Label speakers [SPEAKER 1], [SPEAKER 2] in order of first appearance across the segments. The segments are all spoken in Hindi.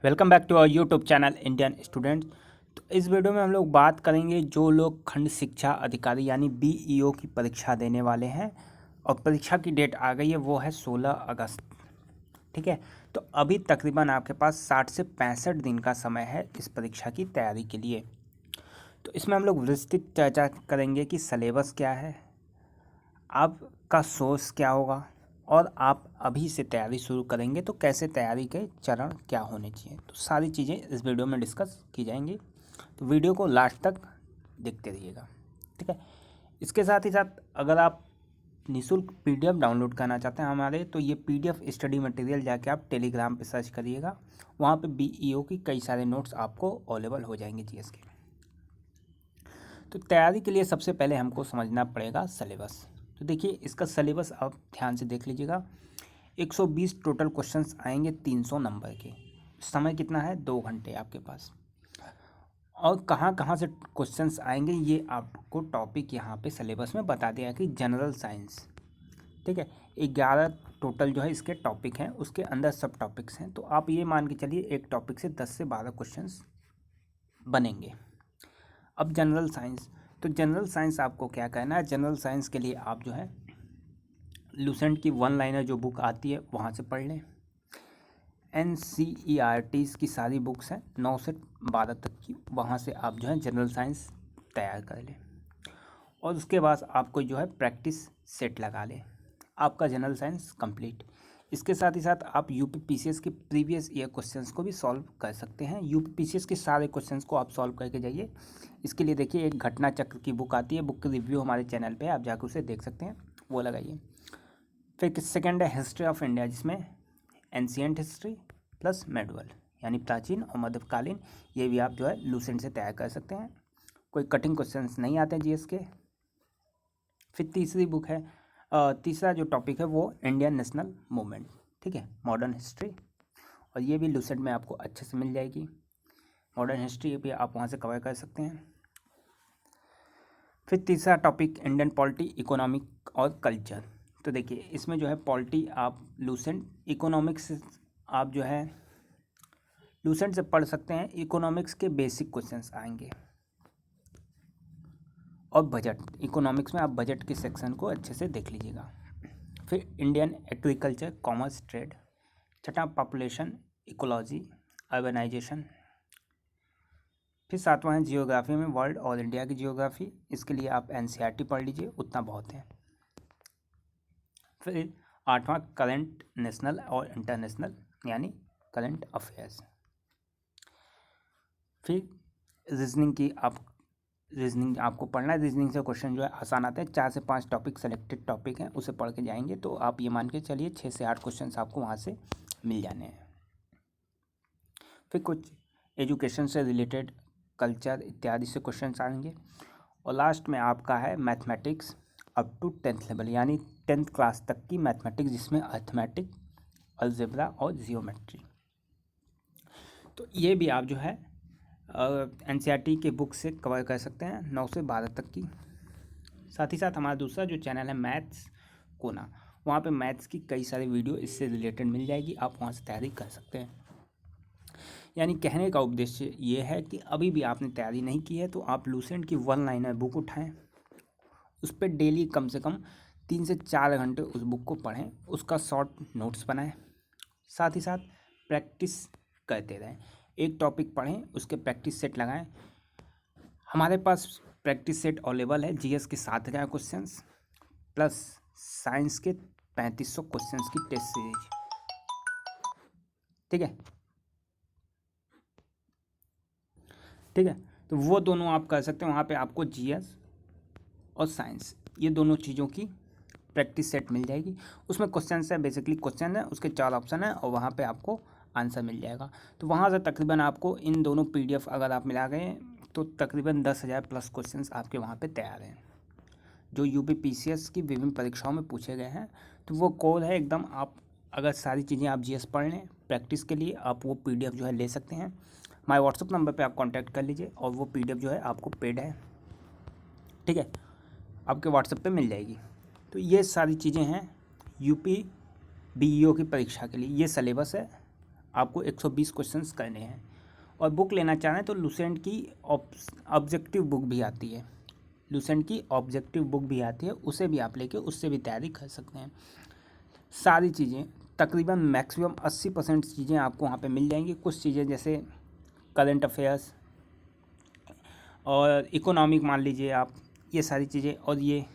[SPEAKER 1] Welcome back to our YouTube channel Indian student. तो इस वीडियो में हम लोग बात करेंगे जो लोग खंड शिक्षा अधिकारी यानी बीईओ की परीक्षा देने वाले हैं और परीक्षा की डेट आ गई है, वो है 16 अगस्त। ठीक है, तो अभी तकरीबन आपके पास 60 से 65 दिन का समय है इस परीक्षा की तैयारी के लिए। तो इसमें हम लोग विस्तृत चर्चा करेंगे कि सिलेबस क्या है, आपका सोर्स क्या होगा और आप अभी से तैयारी शुरू करेंगे तो कैसे तैयारी के चरण क्या होने चाहिए। तो सारी चीज़ें इस वीडियो में डिस्कस की जाएंगी, तो वीडियो को लास्ट तक देखते रहिएगा। ठीक है, इसके साथ ही साथ अगर आप निःशुल्क पीडीएफ डाउनलोड करना चाहते हैं हमारे, तो ये पीडीएफ स्टडी मटेरियल जाके आप टेलीग्राम पे सर्च करिएगा, वहाँ पे बीईओ की कई सारे नोट्स आपको अवेलेबल हो जाएंगे जीएस के। तो तैयारी के लिए सबसे पहले हमको समझना पड़ेगा सिलेबस। तो देखिए, इसका सिलेबस आप ध्यान से देख लीजिएगा। 120 टोटल क्वेश्चंस आएंगे, 300 नंबर के। समय कितना है? 2 घंटे आपके पास। और कहाँ कहाँ से क्वेश्चंस आएंगे ये आपको टॉपिक यहाँ पे सिलेबस में बता दिया है कि जनरल साइंस। ठीक है, 11 टोटल जो है इसके टॉपिक हैं, उसके अंदर सब टॉपिक्स हैं। तो आप ये मान के चलिए एक टॉपिक से 10 से 12 क्वेश्चंस बनेंगे। अब जनरल साइंस, तो जनरल साइंस आपको क्या कहना है? जनरल साइंस के लिए आप जो है लूसेंट की वन लाइनर जो बुक आती है वहाँ से पढ़ लें। NCERTs की सारी बुक्स हैं 9 से 12 तक की, वहाँ से आप जो है जनरल साइंस तैयार कर लें। और उसके बाद आपको जो है प्रैक्टिस सेट लगा लें, आपका जनरल साइंस कंप्लीट। इसके साथ ही साथ आप यूपीपीसीएस के प्रीवियस ईयर क्वेश्चंस को भी सॉल्व कर सकते हैं। यूपीपीसीएस के सारे क्वेश्चंस को आप सॉल्व करके जाइए। इसके लिए देखिए एक घटना चक्र की बुक आती है, बुक की रिव्यू हमारे चैनल पे आप जाकर उसे देख सकते हैं, वो लगाइए। फिर सेकेंड है हिस्ट्री ऑफ इंडिया, जिसमें एंशिएंट हिस्ट्री प्लस मेडुअल यानी प्राचीन और मध्यकालीन, ये भी आप जो है लूसेंट से तैयार कर सकते हैं। कोई कटिंग क्वेश्चंस नहीं आते हैं जीएस के। फिर तीसरी बुक है, तीसरा जो टॉपिक है वो इंडियन नेशनल मूवमेंट। ठीक है, मॉडर्न हिस्ट्री, और ये भी लूसेंट में आपको अच्छे से मिल जाएगी। मॉडर्न हिस्ट्री भी आप वहाँ से कवर कर सकते हैं। फिर तीसरा टॉपिक इंडियन पॉलिटी, इकोनॉमिक और कल्चर। तो देखिए इसमें जो है पॉलिटी आप लूसेंट, इकोनॉमिक्स आप जो है लूसेंट से पढ़ सकते हैं। इकोनॉमिक्स के बेसिक क्वेश्चंस आएंगे और बजट, इकोनॉमिक्स में आप बजट के सेक्शन को अच्छे से देख लीजिएगा। फिर इंडियन एग्रीकल्चर, कॉमर्स, ट्रेड। छठा पॉपुलेशन, इकोलॉजी, अर्बनाइजेशन। फिर सातवां है जियोग्राफी में वर्ल्ड और इंडिया की जियोग्राफी, इसके लिए आप एनसीईआरटी पढ़ लीजिए, उतना बहुत है। फिर आठवां करंट नेशनल और इंटरनेशनल यानी करंट अफेयर्स। फिर रीजनिंग आपको पढ़ना है। रीजनिंग से क्वेश्चन जो है आसान आते हैं, 4 से 5 टॉपिक सेलेक्टेड टॉपिक हैं, उसे पढ़ के जाएंगे तो आप ये मान के चलिए 6 से 8 क्वेश्चन आपको वहाँ से मिल जाने हैं। फिर कुछ एजुकेशन से रिलेटेड, कल्चर इत्यादि से क्वेश्चन आएंगे। और लास्ट में आपका है mathematics up to 10th level यानी 10th क्लास तक की मैथमेटिक्स, जिसमें अर्थमेटिक, अलजेब्रा और जियोमेट्री। तो ये भी आप जो है एनसीईआरटी के बुक से कवर कर सकते हैं 9 से 12 तक की। साथ ही साथ हमारा दूसरा जो चैनल है मैथ्स कोना, वहाँ पे मैथ्स की कई सारी वीडियो इससे रिलेटेड मिल जाएगी, आप वहाँ से तैयारी कर सकते हैं। यानी कहने का उद्देश्य ये है कि अभी भी आपने तैयारी नहीं की है तो आप लूसेंट की वन लाइनर बुक उठाएं, उस पर डेली कम से कम 3 से 4 घंटे उस बुक को पढ़ें, उसका शॉर्ट नोट्स बनाएं। साथ ही साथ प्रैक्टिस करते रहें, एक टॉपिक पढ़ें उसके प्रैक्टिस सेट लगाएं। हमारे पास प्रैक्टिस सेट अवेलेबल है जीएस के 7000 क्वेश्चंस प्लस साइंस के 3500 क्वेश्चंस की टेस्ट सीरीज। ठीक है, ठीक है, तो वो दोनों आप कर सकते हैं। वहाँ पे आपको जीएस और साइंस ये दोनों चीज़ों की प्रैक्टिस सेट मिल जाएगी। उसमें क्वेश्चन है, बेसिकली क्वेश्चन है, उसके 4 ऑप्शन है और वहाँ पे आपको आंसर मिल जाएगा। तो वहाँ से तकरीबन आपको इन दोनों पीडीएफ अगर आप मिला गए तो तकरीबन 10,000 प्लस क्वेश्चंस आपके वहाँ पे तैयार हैं, जो यूपीपीसीएस की विभिन्न परीक्षाओं में पूछे गए हैं। तो वो कोड है एकदम, आप अगर सारी चीज़ें आप जीएस पढ़ लें प्रैक्टिस के लिए, आप वो पीडीएफ जो है ले सकते हैं। हमारे व्हाट्सअप नंबर पे आप कांटेक्ट कर लीजिए और वो पीडीएफ जो है आपको पेड है, ठीक है, आपके व्हाट्सएप पे मिल जाएगी। तो ये सारी चीज़ें हैं यूपी बीईओ की परीक्षा के लिए, ये सिलेबस है। आपको 120 क्वेश्चंस करने हैं। और बुक लेना चाह रहे हैं तो लूसेंट की ऑब्जेक्टिव बुक भी आती है, लूसेंट की ऑब्जेक्टिव बुक भी आती है, उसे भी आप लेके उससे भी तैयारी कर सकते हैं। सारी चीज़ें तकरीबन मैक्सिमम 80% चीज़ें आपको वहाँ पे मिल जाएंगी। कुछ चीज़ें जैसे करंट अफेयर्स और इकोनॉमिक मान लीजिए आप, ये सारी चीज़ें, और ये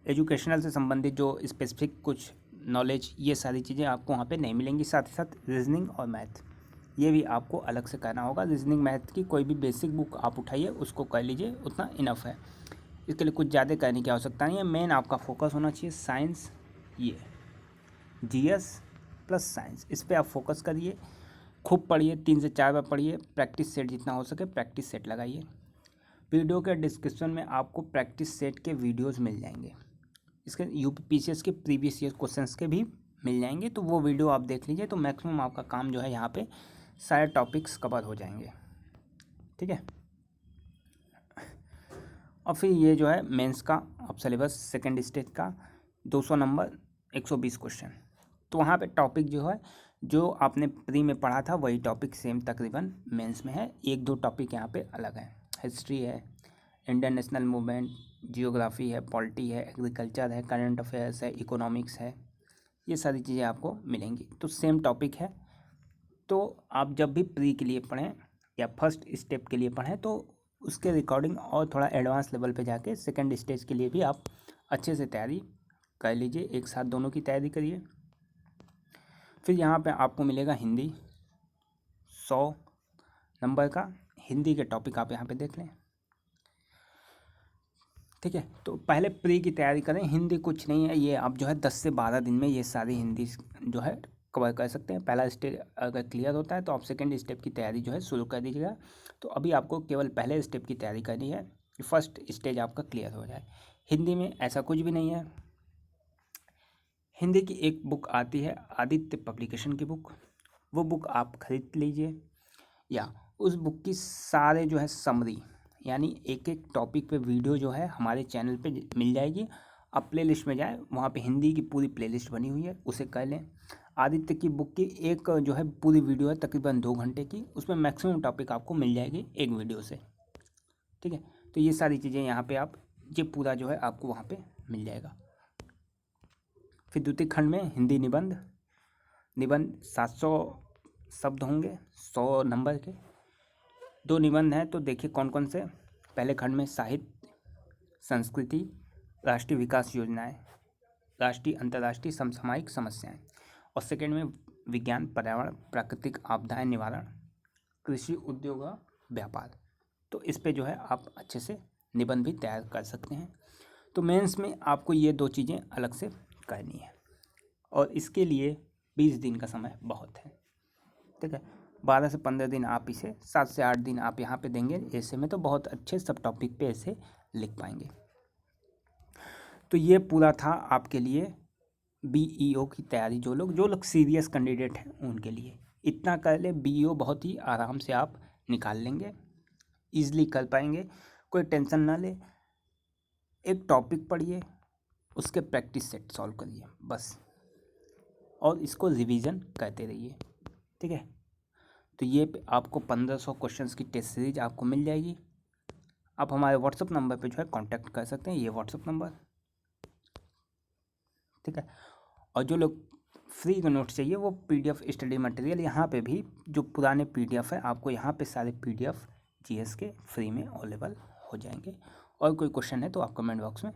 [SPEAKER 1] एजुकेशनल से संबंधित जो स्पेसिफिक कुछ नॉलेज, ये सारी चीज़ें आपको वहाँ पे नहीं मिलेंगी। साथ ही साथ रीजनिंग और मैथ, ये भी आपको अलग से करना होगा। रीजनिंग मैथ की कोई भी बेसिक बुक आप उठाइए, उसको कर लीजिए, उतना इनफ है। इसके लिए कुछ ज़्यादा करने की आवश्यकता नहीं है। मेन आपका फोकस होना चाहिए साइंस, ये जीएस प्लस साइंस, इस पर आप फोकस करिए। खूब पढ़िए, 3 से 4 बार पढ़िए, प्रैक्टिस सेट जितना हो सके प्रैक्टिस सेट लगाइए। वीडियो के डिस्क्रिप्शन में आपको प्रैक्टिस सेट के वीडियोस मिल जाएंगे, इसके यूपीपीसीएस के प्रीवियस ईयर क्वेश्चंस के भी मिल जाएंगे, तो वो वीडियो आप देख लीजिए। तो मैक्सिमम आपका काम जो है यहाँ पे सारे टॉपिक्स कवर हो जाएंगे, ठीक है। और फिर ये जो है मेंस का अब सिलेबस सेकेंड स्टेज का 200 नंबर 120 क्वेश्चन, तो वहाँ पे टॉपिक जो है जो आपने प्री में पढ़ा था वही टॉपिक सेम तकरीबन मेंस में है। 1-2 टॉपिक यहाँ पे अलग है, हिस्ट्री है, इंडियन नेशनल मूवमेंट, जियोग्राफी है, पॉलिटी है, एग्रीकल्चर है, करंट अफेयर्स है, इकोनॉमिक्स है, ये सारी चीज़ें आपको मिलेंगी। तो सेम टॉपिक है। तो आप जब भी प्री के लिए पढ़ें या फर्स्ट स्टेप के लिए पढ़ें तो उसके रिकॉर्डिंग और थोड़ा एडवांस लेवल पे जाके सेकंड स्टेज के लिए भी आप अच्छे से तैयारी कर लीजिए, एक साथ दोनों की तैयारी करिए। फिर यहाँ पे आपको मिलेगा हिंदी 100 नंबर का, हिंदी के टॉपिक आप यहाँ पे देख लें, ठीक है। तो पहले प्री की तैयारी करें, हिंदी कुछ नहीं है, ये आप जो है 10 से 12 दिन में ये सारी हिंदी जो है कवर कर सकते हैं। पहला स्टेज अगर क्लियर होता है तो आप सेकंड स्टेप की तैयारी जो है शुरू कर दीजिएगा। तो अभी आपको केवल पहले स्टेप की तैयारी करनी है कि फर्स्ट स्टेज आपका क्लियर हो जाए। हिंदी में ऐसा कुछ भी नहीं है। हिंदी की एक बुक आती है आदित्य पब्लिकेशन की बुक, वो बुक आप खरीद लीजिए, या उस बुक की सारे जो है समरी यानी एक एक टॉपिक पे वीडियो जो है हमारे चैनल पे मिल जाएगी। आप प्ले लिस्ट में जाएँ, वहाँ पे हिंदी की पूरी प्ले लिस्ट बनी हुई है, उसे कर लें। आदित्य की बुक की एक जो है पूरी वीडियो है तकरीबन 2 घंटे की, उसमें मैक्सिमम टॉपिक आपको मिल जाएगी एक वीडियो से, ठीक है। तो ये सारी चीज़ें यहाँ पे आप, ये पूरा जो है आपको वहाँ पे मिल जाएगा। फिर द्वितीय खंड में हिंदी निबंध 700 शब्द होंगे, 100 नंबर के 2 निबंध हैं। तो देखिए कौन कौन से। पहले खंड में साहित्य, संस्कृति, राष्ट्रीय विकास योजनाएं, राष्ट्रीय अंतर्राष्ट्रीय समसामयिक समस्याएं, और सेकंड में विज्ञान, पर्यावरण, प्राकृतिक आपदाएं निवारण, कृषि, उद्योग और व्यापार। तो इस पे जो है आप अच्छे से निबंध भी तैयार कर सकते हैं। तो मेंस में आपको ये 2 चीज़ें अलग से करनी है, और इसके लिए 20 दिन का समय बहुत है, ठीक है। 12 से 15 दिन आप इसे, 7 से 8 दिन आप यहाँ पे देंगे ऐसे में, तो बहुत अच्छे सब टॉपिक पे ऐसे लिख पाएंगे। तो ये पूरा था आपके लिए बीईओ की तैयारी। जो लोग सीरियस कैंडिडेट हैं उनके लिए इतना कर ले, बीईओ बहुत ही आराम से आप निकाल लेंगे, ईजिली कर पाएंगे, कोई टेंशन ना ले। एक टॉपिक पढ़िए, उसके प्रैक्टिस सेट सॉल्व करिए बस, और इसको रिवीजन करते रहिए, ठीक है। तो ये आपको 1500 क्वेश्चंस की टेस्ट सीरीज आपको मिल जाएगी। आप हमारे व्हाट्सअप नंबर पे जो है कांटेक्ट कर सकते हैं, ये व्हाट्सअप नंबर, ठीक है। और जो लोग फ्री का नोट चाहिए वो पीडीएफ स्टडी मटेरियल, यहाँ पे भी जो पुराने पीडीएफ है आपको यहाँ पे सारे पीडीएफ जीएस के फ्री में अवेलेबल हो जाएंगे। और कोई क्वेश्चन है तो आप कमेंट बॉक्स में